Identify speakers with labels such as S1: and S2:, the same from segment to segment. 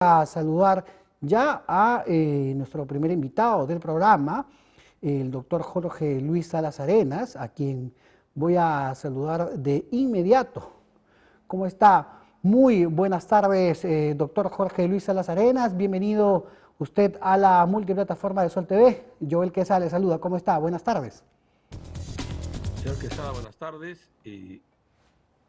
S1: A saludar ya a nuestro primer invitado del programa, el doctor Jorge Luis Salas Arenas, a quien voy a saludar de inmediato. ¿Cómo está? Muy buenas tardes, doctor Jorge Luis Salas Arenas. Bienvenido usted a la multiplataforma de Sol TV. Joel Quesada le saluda. ¿Cómo está? Buenas tardes.
S2: Señor Quesada, buenas tardes y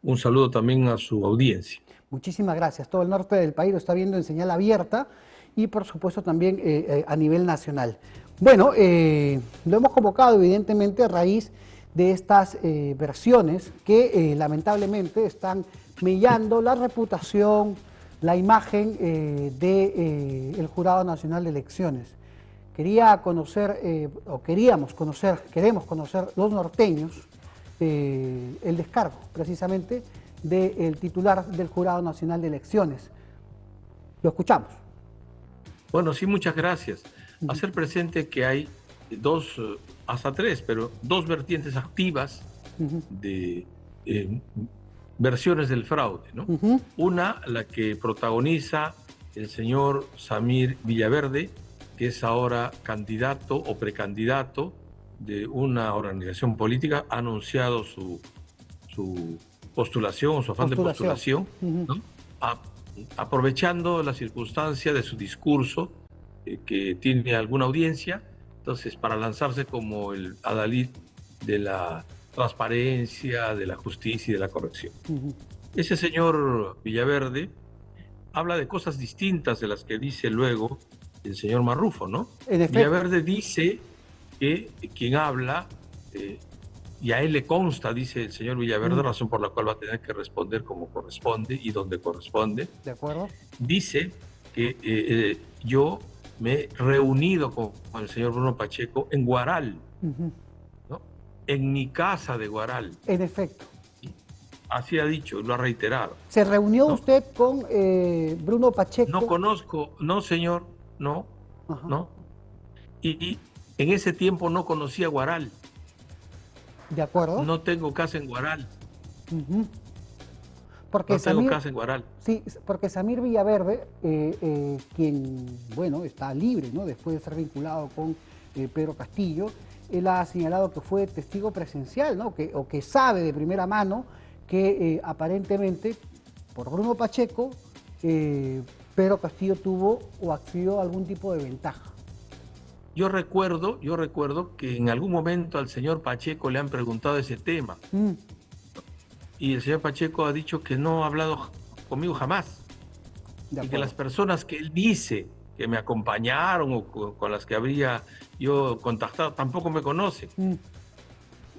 S2: un saludo también a su audiencia.
S1: Muchísimas gracias. Todo el norte del país lo está viendo en señal abierta y por supuesto también a nivel nacional. Bueno, lo hemos convocado evidentemente a raíz de estas versiones que lamentablemente están mellando la reputación, la imagen del Jurado Nacional de Elecciones. Quería conocer, queremos conocer los norteños el descargo precisamente del titular del Jurado Nacional de Elecciones. Lo escuchamos.
S2: Bueno, sí, muchas gracias. Hacer presente que hay hasta tres, pero dos vertientes activas de versiones del fraude, ¿no? Una, la que protagoniza el señor Samir Villaverde, que es ahora candidato o precandidato de una organización política, ha anunciado su postulación, su afán de postulación, ¿no? Aprovechando la circunstancia de su discurso, que tiene alguna audiencia, entonces para lanzarse como el adalid de la transparencia, de la justicia y de la corrección. Ese señor Villaverde habla de cosas distintas de las que dice luego el señor Marrufo, ¿no? Villaverde dice que quien habla, y a él le consta, dice el señor Villaverde, razón por la cual va a tener que responder como corresponde y donde corresponde.
S1: ¿De acuerdo?
S2: Dice que yo me he reunido con el señor Bruno Pacheco en Guaral, ¿no? En mi casa de Guaral.
S1: En efecto.
S2: Así ha dicho, lo ha reiterado.
S1: ¿Se reunió usted con Bruno Pacheco?
S2: No conozco, no señor, no, no. Y en ese tiempo no conocía Guaral.
S1: ¿De acuerdo?
S2: No tengo casa en Guaral.
S1: Porque
S2: no tengo casa en Guaral.
S1: Sí, porque Samir Villaverde, quien, bueno, está libre, ¿no? Después de ser vinculado con Pedro Castillo, él ha señalado que fue testigo presencial, ¿no? O que sabe de primera mano que aparentemente, por Bruno Pacheco, Pedro Castillo tuvo o adquirió algún tipo de ventaja.
S2: Yo recuerdo que en algún momento al señor Pacheco le han preguntado ese tema. Y el señor Pacheco ha dicho que no ha hablado conmigo jamás. Y que las personas que él dice que me acompañaron o con las que habría yo contactado tampoco me conocen.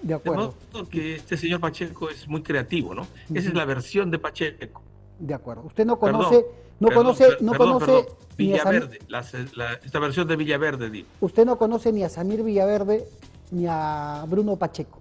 S1: De acuerdo.
S2: De modo que este señor Pacheco es muy creativo, ¿no? Esa es la versión de Pacheco.
S1: De acuerdo. Usted no conoce...
S2: Perdón. Villaverde, esta versión de Villaverde, digo.
S1: Usted no conoce ni a Samir Villaverde ni a Bruno Pacheco.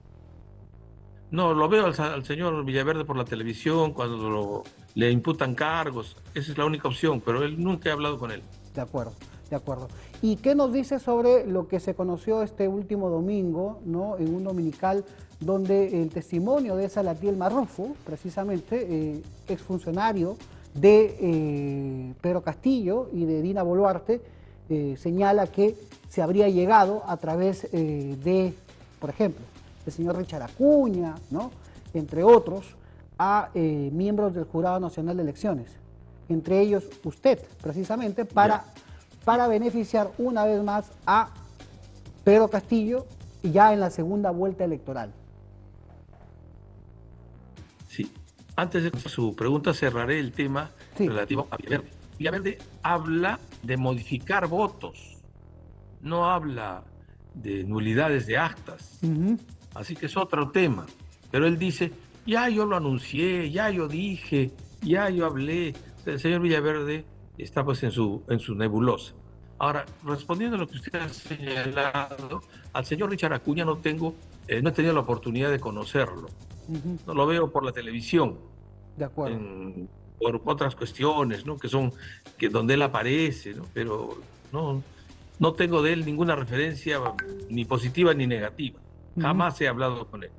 S2: No, lo veo al señor Villaverde por la televisión cuando le imputan cargos. Esa es la única opción, pero él nunca ha hablado con él.
S1: De acuerdo, de acuerdo. ¿Y qué nos dice sobre lo que se conoció este último domingo, ¿no? En un dominical donde el testimonio de Salatiel Marrufo, precisamente exfuncionario de Pedro Castillo y de Dina Boluarte, señala que se habría llegado a través de, por ejemplo, el señor Richard Acuña, ¿no? Entre otros, a miembros del Jurado Nacional de Elecciones, entre ellos usted, precisamente, para beneficiar una vez más a Pedro Castillo ya en la segunda vuelta electoral.
S2: Sí. Antes de su pregunta cerraré el tema relativo a Villaverde. Villaverde habla de modificar votos, no habla de nulidades de actas. Así que es otro tema. Pero él dice, ya yo lo anuncié, ya yo dije, ya yo hablé. El señor Villaverde está pues en su nebulosa. Ahora, respondiendo a lo que usted ha señalado, al señor Richard Acuña no he tenido la oportunidad de conocerlo. No lo veo por la televisión.
S1: De acuerdo.
S2: Por otras cuestiones, ¿no? Donde él aparece, ¿no? Pero no tengo de él ninguna referencia ni positiva ni negativa. Jamás he hablado con él.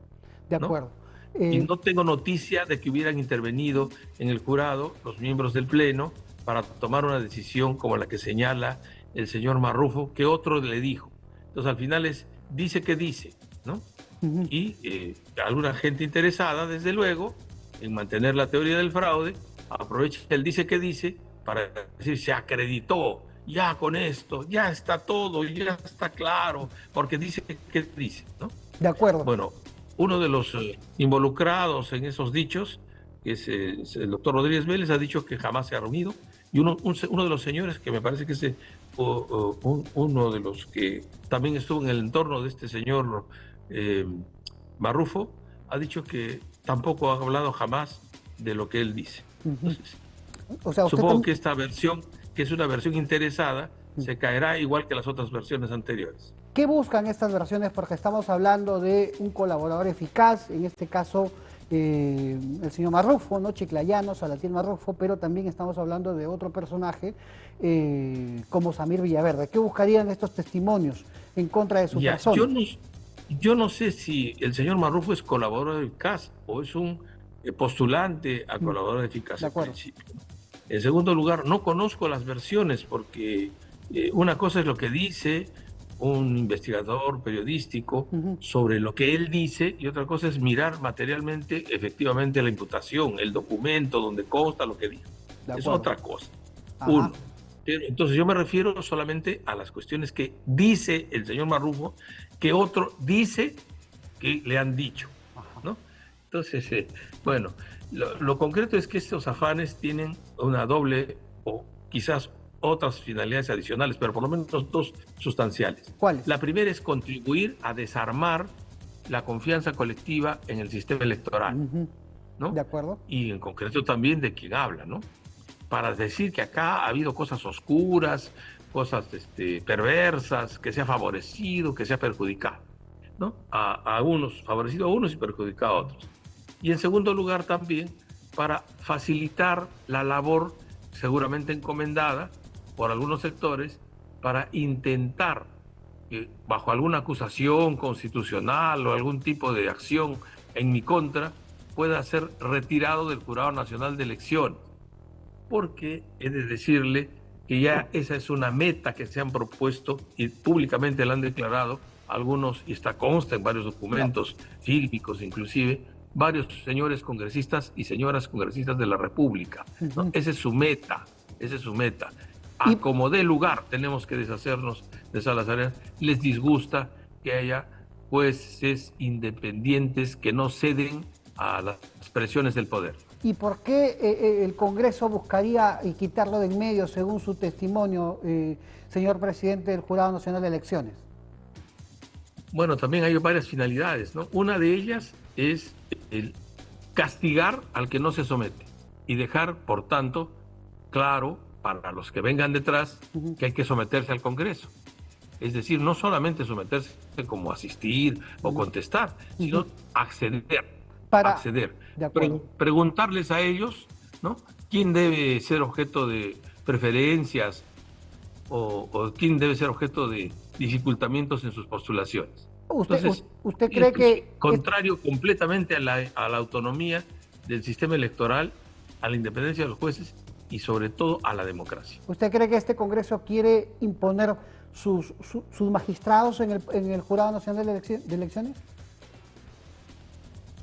S1: De acuerdo.
S2: Y no tengo noticia de que hubieran intervenido en el jurado los miembros del Pleno para tomar una decisión como la que señala el señor Marrufo, que otro le dijo. Entonces al final dice que dice, ¿no? Y alguna gente interesada, desde luego, en mantener la teoría del fraude, aprovecha el dice que dice para decir se acreditó, ya con esto, ya está todo, ya está claro, porque dice que dice, ¿no?
S1: De acuerdo.
S2: Bueno, uno de los involucrados en esos dichos, que es el doctor Rodríguez Vélez, ha dicho que jamás se ha reunido, y uno de los señores, que me parece que es uno de los que también estuvo en el entorno de este señor Marrufo, ha dicho que tampoco ha hablado jamás de lo que él dice. Entonces,
S1: o sea,
S2: supongo que esta versión, que es una versión interesada, se caerá igual que las otras versiones anteriores.
S1: ¿Qué buscan estas versiones? Porque estamos hablando de un colaborador eficaz, en este caso el señor Marrufo, ¿no? Chiclayano, Salatiel Marrufo, pero también estamos hablando de otro personaje como Samir Villaverde. ¿Qué buscarían estos testimonios en contra de su persona?
S2: Yo no sé si el señor Marrufo es colaborador eficaz o es un postulante a colaborador eficaz.
S1: De acuerdo.
S2: En segundo lugar, no conozco las versiones porque una cosa es lo que dice un investigador periodístico sobre lo que él dice y otra cosa es mirar materialmente, efectivamente, la imputación, el documento donde consta lo que dijo. Es otra cosa. Uno. Entonces yo me refiero solamente a las cuestiones que dice el señor Marrufo, que otro dice que le han dicho, ¿no? Entonces, bueno, lo concreto es que estos afanes tienen una doble o quizás otras finalidades adicionales, pero por lo menos dos sustanciales.
S1: ¿Cuáles?
S2: La primera es contribuir a desarmar la confianza colectiva en el sistema electoral, ¿no?
S1: De acuerdo.
S2: Y en concreto también de quien habla, ¿no? Para decir que acá ha habido cosas oscuras, cosas perversas, que se ha favorecido, que se ha perjudicado, ¿no? A unos, favorecido a unos y perjudicado a otros. Y en segundo lugar también para facilitar la labor seguramente encomendada por algunos sectores para intentar que bajo alguna acusación constitucional o algún tipo de acción en mi contra pueda ser retirado del Jurado Nacional de Elecciones. Porque he de decirle que ya esa es una meta que se han propuesto y públicamente la han declarado algunos, y está consta en varios documentos fílmicos inclusive, varios señores congresistas y señoras congresistas de la República, ¿no? Esa es su meta, esa es su meta. A como dé lugar tenemos que deshacernos de Salazar. Les disgusta que haya jueces independientes que no ceden a las presiones del poder.
S1: ¿Y por qué el Congreso buscaría quitarlo de en medio, según su testimonio, señor presidente del Jurado Nacional de Elecciones?
S2: Bueno, también hay varias finalidades, ¿no? Una de ellas es el castigar al que no se somete y dejar, por tanto, claro para los que vengan detrás que hay que someterse al Congreso. Es decir, no solamente someterse como asistir o contestar, sino acceder. Acceder. Preguntarles a ellos, ¿no? ¿Quién debe ser objeto de preferencias o quién debe ser objeto de dificultamientos en sus postulaciones?
S1: ¿Usted cree que
S2: contrario completamente a la autonomía del sistema electoral, a la independencia de los jueces y sobre todo a la democracia?
S1: ¿Usted cree que este Congreso quiere imponer sus magistrados en el Jurado Nacional de Elecciones?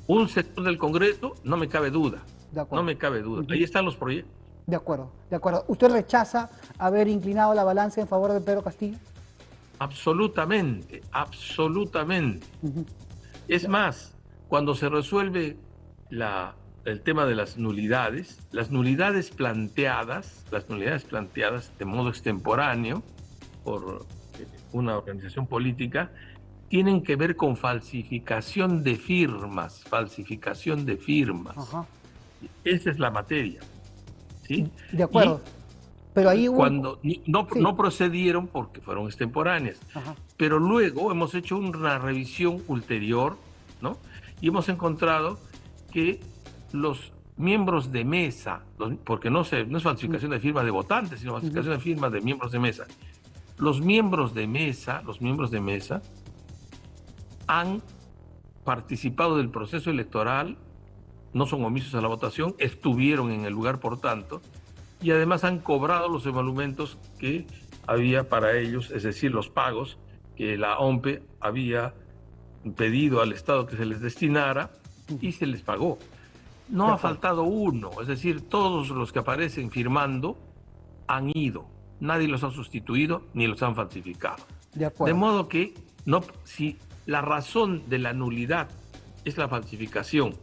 S2: Un sector del Congreso, no me cabe duda. No me cabe duda. Ahí están los proyectos.
S1: De acuerdo, de acuerdo. ¿Usted rechaza haber inclinado la balanza en favor de Pedro Castillo?
S2: Absolutamente, absolutamente. Es más, cuando se resuelve el tema de las nulidades planteadas de modo extemporáneo por una organización política, tienen que ver con falsificación de firmas, Esa es la materia, ¿sí?
S1: De acuerdo. Pero ahí
S2: cuando no procedieron porque fueron extemporáneas. Pero luego hemos hecho una revisión ulterior, ¿no? Y hemos encontrado que los miembros de mesa, porque no es falsificación de firmas de votantes, sino falsificación de firmas de miembros de mesa. Los miembros de mesa han participado del proceso electoral, no son omisos a la votación, estuvieron en el lugar, por tanto, y además han cobrado los emolumentos que había para ellos, es decir, los pagos que la OMPE había pedido al Estado que se les destinara y se les pagó. No ha faltado uno, es decir, todos los que aparecen firmando han ido. Nadie los ha sustituido ni los han falsificado. De modo que no, si la razón de la nulidad es la falsificación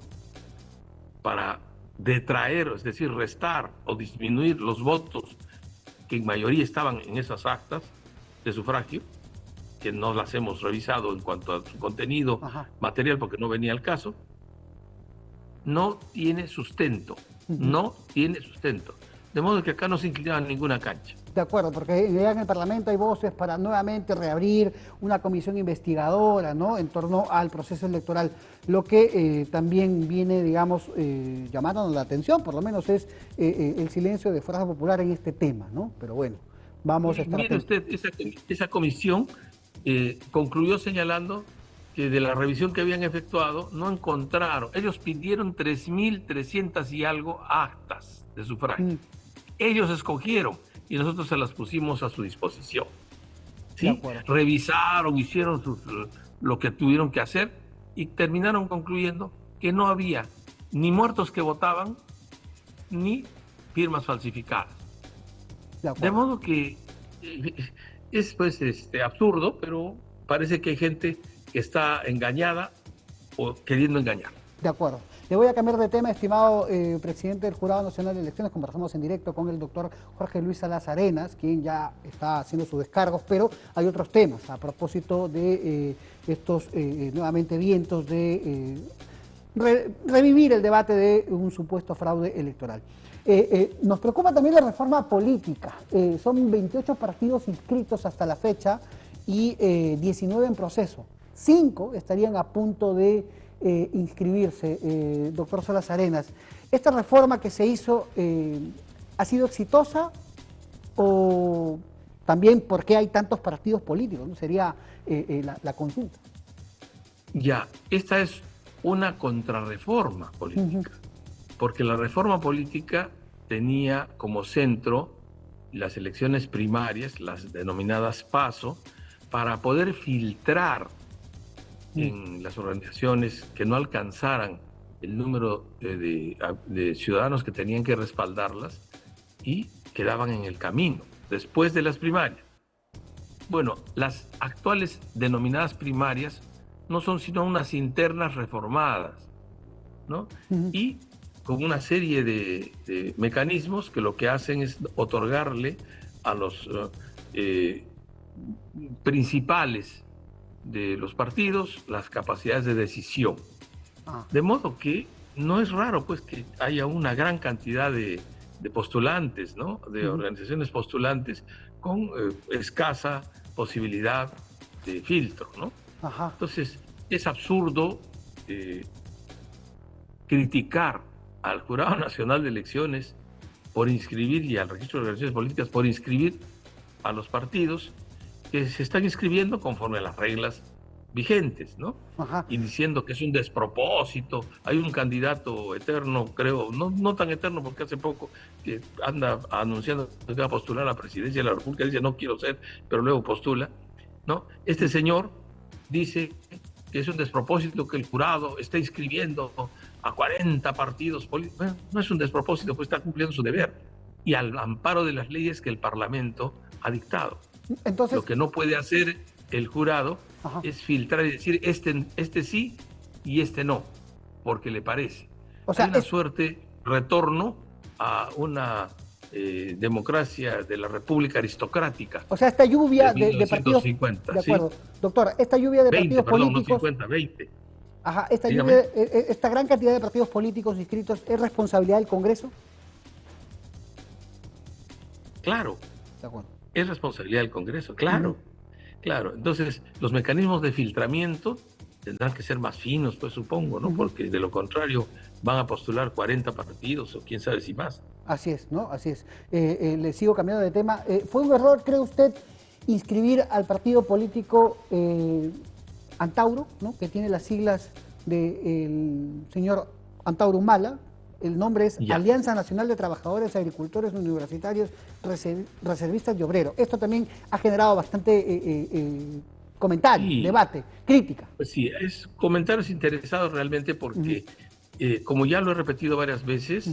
S2: para detraer, es decir, restar o disminuir los votos que en mayoría estaban en esas actas de sufragio, que no las hemos revisado en cuanto a su contenido material porque no venía al caso, no tiene sustento, no tiene sustento. De modo que acá no se inclinaba en ninguna cancha.
S1: De acuerdo, porque ya en el Parlamento hay voces para nuevamente reabrir una comisión investigadora, ¿no?, en torno al proceso electoral. Lo que también viene, digamos, llamándonos la atención, por lo menos, es el silencio de Fuerza Popular en este tema, ¿no? Pero bueno, vamos a estar atentos.
S2: Mire usted, esa comisión concluyó señalando que de la revisión que habían efectuado no encontraron, ellos pidieron 3.300 y algo actas de sufragio. Ellos escogieron y nosotros se las pusimos a su disposición. ¿Sí? Revisaron, hicieron lo que tuvieron que hacer y terminaron concluyendo que no había ni muertos que votaban ni firmas falsificadas. De modo que es pues absurdo, pero parece que hay gente que está engañada o queriendo engañar.
S1: De acuerdo. Le voy a cambiar de tema, estimado presidente del Jurado Nacional de Elecciones. Conversamos en directo con el doctor Jorge Luis Salas Arenas, quien ya está haciendo sus descargos, pero hay otros temas a propósito de estos nuevamente vientos de revivir el debate de un supuesto fraude electoral. Nos preocupa también la reforma política. Son 28 partidos inscritos hasta la fecha y 19 en proceso. 5 estarían a punto de inscribirse, doctor Salas Arenas. ¿Esta reforma que se hizo ha sido exitosa o también por qué hay tantos partidos políticos? ¿No? Sería la consulta.
S2: Ya, esta es una contrarreforma política, porque la reforma política tenía como centro las elecciones primarias, las denominadas PASO, para poder filtrar en las organizaciones que no alcanzaran el número de ciudadanos que tenían que respaldarlas y quedaban en el camino después de las primarias. Bueno, las actuales denominadas primarias no son sino unas internas reformadas, ¿no? Y con una serie de mecanismos que lo que hacen es otorgarle a los principales de los partidos las capacidades de decisión. De modo que no es raro pues que haya una gran cantidad de postulantes, ¿no? De organizaciones postulantes con escasa posibilidad de filtro, ¿no? Entonces es absurdo criticar al Jurado Nacional de Elecciones por inscribir y al Registro de Organizaciones Políticas por inscribir a los partidos que se están inscribiendo conforme a las reglas vigentes, ¿no? Y diciendo que es un despropósito. Hay un candidato eterno, creo, no tan eterno porque hace poco que anda anunciando que va a postular a la presidencia de la República, dice no quiero ser, pero luego postula, ¿no? Este señor dice que es un despropósito que el jurado está inscribiendo a 40 partidos políticos. Bueno, no es un despropósito, pues está cumpliendo su deber y al amparo de las leyes que el Parlamento ha dictado. Entonces, lo que no puede hacer el jurado es filtrar y decir este sí y este no, porque le parece. O sea, hay una suerte retorno a una democracia de la República aristocrática.
S1: O sea, esta lluvia de partidos... De acuerdo. ¿Sí? Doctor, esta lluvia de partidos políticos...
S2: No 50, 20.
S1: Esta gran cantidad de partidos políticos inscritos, ¿es responsabilidad del Congreso?
S2: Claro. De acuerdo. Es responsabilidad del Congreso, claro. Claro, entonces los mecanismos de filtramiento tendrán que ser más finos, pues supongo, ¿no? Porque de lo contrario van a postular 40 partidos o quién sabe si más.
S1: Así es, ¿no? Así es. Le sigo cambiando de tema. ¿Fue un error, cree usted, inscribir al partido político Antauro, ¿no?, que tiene las siglas del señor Antauro Humala, El nombre es
S2: Ya.
S1: Alianza Nacional de Trabajadores, Agricultores, Universitarios, Reservistas y Obreros. Esto también ha generado bastante comentario,
S2: Y,
S1: debate, crítica.
S2: pues sí, es comentarios interesados realmente porque, como ya lo he repetido varias veces,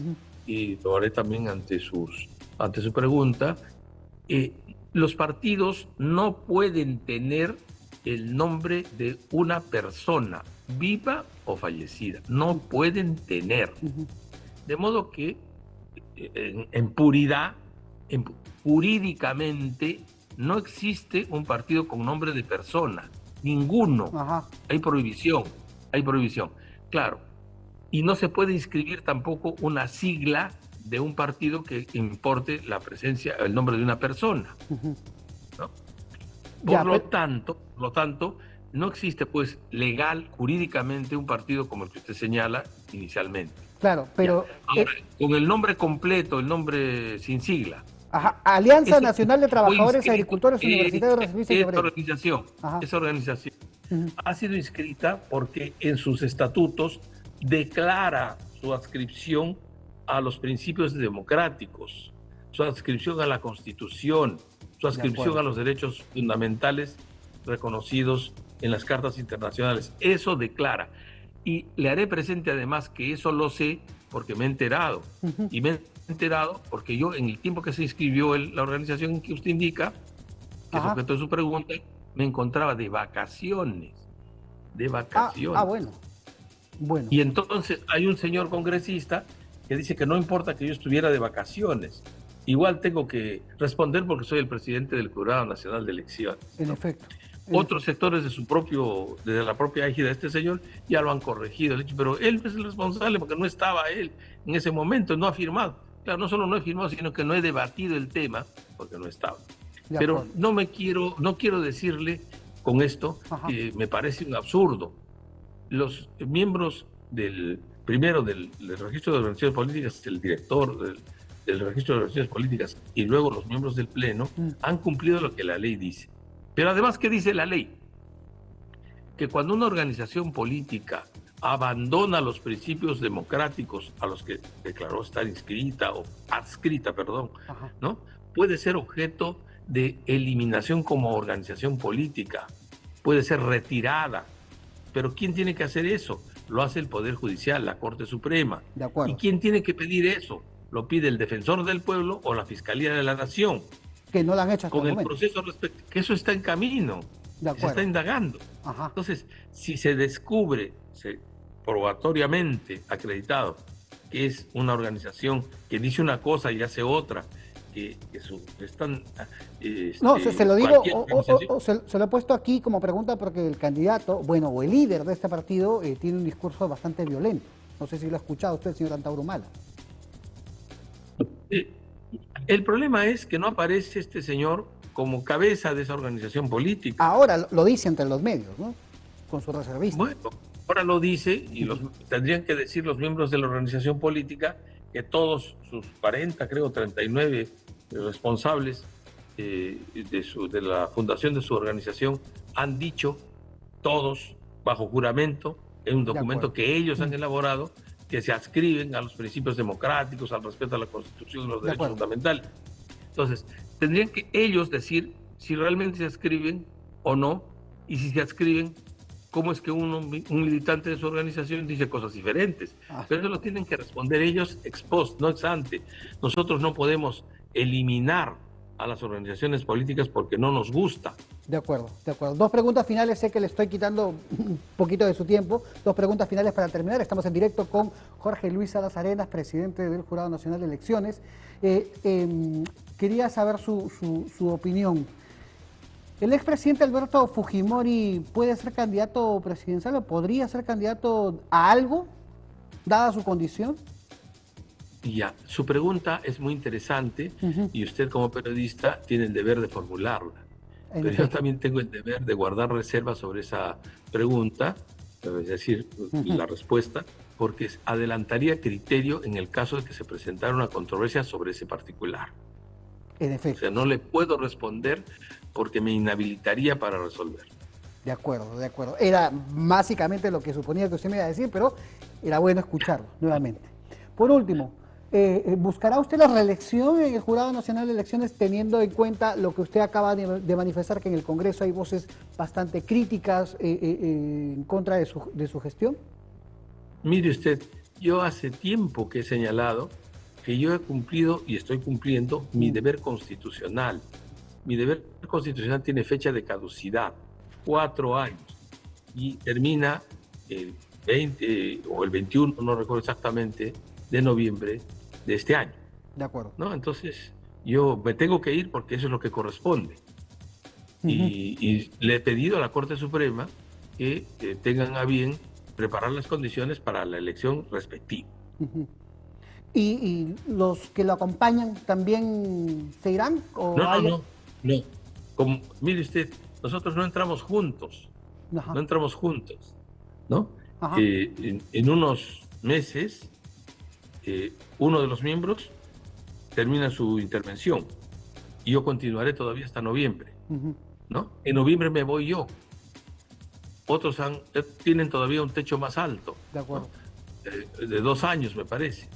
S2: y lo haré también ante su pregunta, los partidos no pueden tener el nombre de una persona, viva o fallecida. No pueden tener. De modo que, en puridad, jurídicamente, no existe un partido con nombre de persona. Ninguno.
S1: Ajá.
S2: Hay prohibición. Hay prohibición. Claro. Y no se puede inscribir tampoco una sigla de un partido que importe la presencia, el nombre de una persona, ¿no? Por lo tanto, no existe pues legal, jurídicamente, un partido como el que usted señala inicialmente.
S1: Claro, pero...
S2: Ahora, con el nombre completo, el nombre sin sigla.
S1: Ajá, Alianza Nacional de Trabajadores, Agricultores, Universitarios, Reservistas y Obreros.
S2: Esa organización ha sido inscrita porque en sus estatutos declara su adscripción a los principios democráticos, su adscripción a la Constitución, su adscripción a los derechos fundamentales reconocidos en las cartas internacionales. Eso declara. Y le haré presente además que eso lo sé porque me he enterado. Y me he enterado porque yo, en el tiempo que se inscribió la organización que usted indica, que es objeto de su pregunta, me encontraba de vacaciones. De vacaciones.
S1: Bueno.
S2: Y entonces hay un señor congresista que dice que no importa que yo estuviera de vacaciones. Igual tengo que responder porque soy el presidente del Jurado Nacional de Elecciones.
S1: En efecto.
S2: Otros sectores de la propia égida de este señor ya lo han corregido, pero él es el responsable porque no estaba él en ese momento, no ha firmado. Claro, no solo no he firmado, sino que no he debatido el tema porque no estaba. Pero no quiero decirle con esto que me parece un absurdo. Los miembros del registro de organizaciones políticas, el director del registro de organizaciones políticas y luego los miembros del pleno han cumplido lo que la ley dice. Pero además, ¿qué dice la ley? Que cuando una organización política abandona los principios democráticos a los que declaró estar adscrita, ¿no? Puede ser objeto de eliminación como organización política, puede ser retirada. Pero ¿quién tiene que hacer eso? Lo hace el Poder Judicial, la Corte Suprema.
S1: De acuerdo.
S2: ¿Y quién tiene que pedir eso? Lo pide el Defensor del Pueblo o la Fiscalía de la Nación.
S1: Que no lo han hecho hasta
S2: con el proceso respecto, que eso está en camino, se está indagando. Entonces, si se descubre probatoriamente acreditado que es una organización que dice una cosa y hace otra, están...
S1: no, se lo digo, se lo he puesto aquí como pregunta porque el candidato, o el líder de este partido tiene un discurso bastante violento. No sé si lo ha escuchado usted, señor Antauro Humala.
S2: El problema es que no aparece este señor como cabeza de esa organización política.
S1: Ahora lo dice entre los medios, ¿no? Con su reservista.
S2: Bueno, ahora lo dice y tendrían que decir los miembros de la organización política que todos sus 39 responsables de la fundación de su organización han dicho, todos bajo juramento, en un documento que ellos han elaborado, que se adscriben a los principios democráticos, al respeto a la Constitución y los derechos fundamentales. Entonces, tendrían que ellos decir si realmente se adscriben o no, y si se adscriben, cómo es que un militante de su organización dice cosas diferentes. Pero eso lo tienen que responder ellos ex post, no ex ante. Nosotros no podemos eliminar a las organizaciones políticas porque no nos gusta.
S1: De acuerdo, de acuerdo. Dos preguntas finales, sé que le estoy quitando un poquito de su tiempo. Dos preguntas finales para terminar. Estamos en directo con Jorge Luis Salas Arenas, presidente del Jurado Nacional de Elecciones. Quería saber su opinión. ¿El expresidente Alberto Fujimori puede ser candidato presidencial o podría ser candidato a algo, dada su condición?
S2: Ya, su pregunta es muy interesante y usted como periodista tiene el deber de formularla. Pero yo también tengo el deber de guardar reservas sobre esa pregunta, es decir, la respuesta, porque adelantaría criterio en el caso de que se presentara una controversia sobre ese particular.
S1: En efecto.
S2: O sea, no le puedo responder porque me inhabilitaría para resolver.
S1: De acuerdo, de acuerdo. Era básicamente lo que suponía que usted me iba a decir, pero era bueno escucharlo nuevamente. Por último, ¿buscará usted la reelección en el Jurado Nacional de Elecciones teniendo en cuenta lo que usted acaba de manifestar, que en el Congreso hay voces bastante críticas en contra de su gestión?
S2: Mire usted, yo hace tiempo que he señalado que yo he cumplido y estoy cumpliendo mi deber constitucional. Mi deber constitucional tiene fecha de caducidad, 4 años, y termina el 20 o el 21, no recuerdo exactamente, de noviembre de este año.
S1: De acuerdo.
S2: ¿No? Entonces, yo me tengo que ir porque eso es lo que corresponde. Y le he pedido a la Corte Suprema que tengan a bien preparar las condiciones para la elección respectiva.
S1: ¿Y los que lo acompañan también se irán? ¿O
S2: No. Como, mire usted, nosotros no entramos juntos, no entramos juntos, ¿no? En unos meses, uno de los miembros termina su intervención y yo continuaré todavía hasta noviembre, ¿no? En noviembre me voy yo. Otros tienen todavía un techo más alto.
S1: De acuerdo.
S2: ¿No? De 2 años, me parece.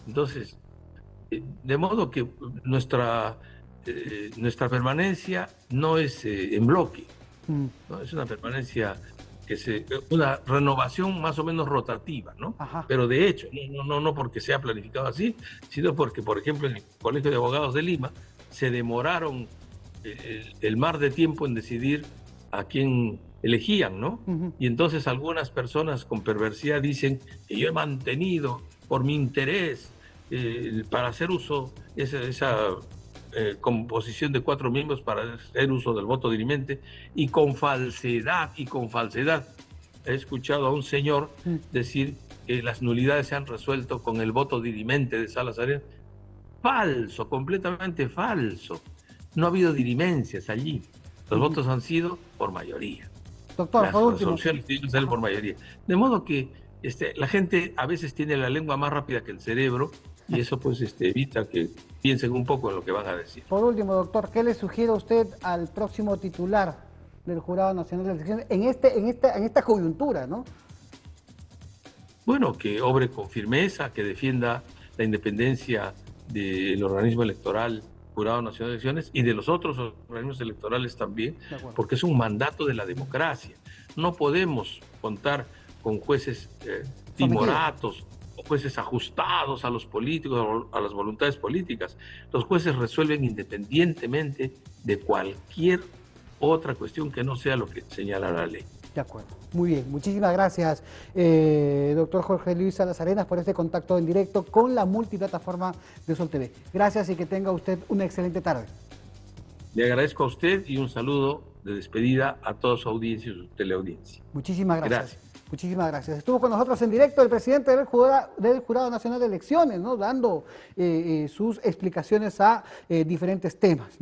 S2: Entonces, de modo que nuestra permanencia no es en bloque, ¿no? Es una permanencia una renovación más o menos rotativa, ¿no? Pero de hecho, no porque sea planificado así, sino porque, por ejemplo, en el Colegio de Abogados de Lima se demoraron el mar de tiempo en decidir a quién elegían, ¿no? Y entonces algunas personas con perversidad dicen que yo he mantenido por mi interés para hacer uso esa composición de 4 miembros para hacer uso del voto dirimente, y con falsedad he escuchado a un señor decir que las nulidades se han resuelto con el voto dirimente de Salas Arenas. Falso, completamente falso. No ha habido dirimencias allí. Los votos han sido por mayoría.
S1: Doctor,
S2: las resoluciones tienen que salir por mayoría. De modo que la gente a veces tiene la lengua más rápida que el cerebro, y eso pues evita que piensen un poco en lo que van a decir.
S1: Por último, doctor, ¿qué le sugiere usted al próximo titular del Jurado Nacional de Elecciones en esta coyuntura, ¿no?
S2: Bueno, que obre con firmeza, que defienda la independencia del organismo electoral, Jurado Nacional de Elecciones, y de los otros organismos electorales también, porque es un mandato de la democracia. No podemos contar con jueces timoratos o jueces ajustados a los políticos, a las voluntades políticas. Los jueces resuelven independientemente de cualquier otra cuestión que no sea lo que señala la ley.
S1: De acuerdo. Muy bien. Muchísimas gracias, doctor Jorge Luis Salas Arenas, por este contacto en directo con la multiplataforma de Sol TV. Gracias y que tenga usted una excelente tarde.
S2: Le agradezco a usted y un saludo de despedida a toda su audiencia y su teleaudiencia.
S1: Muchísimas gracias. Muchísimas gracias. Estuvo con nosotros en directo el presidente del Jurado Nacional de Elecciones, ¿no? Dando sus explicaciones a diferentes temas.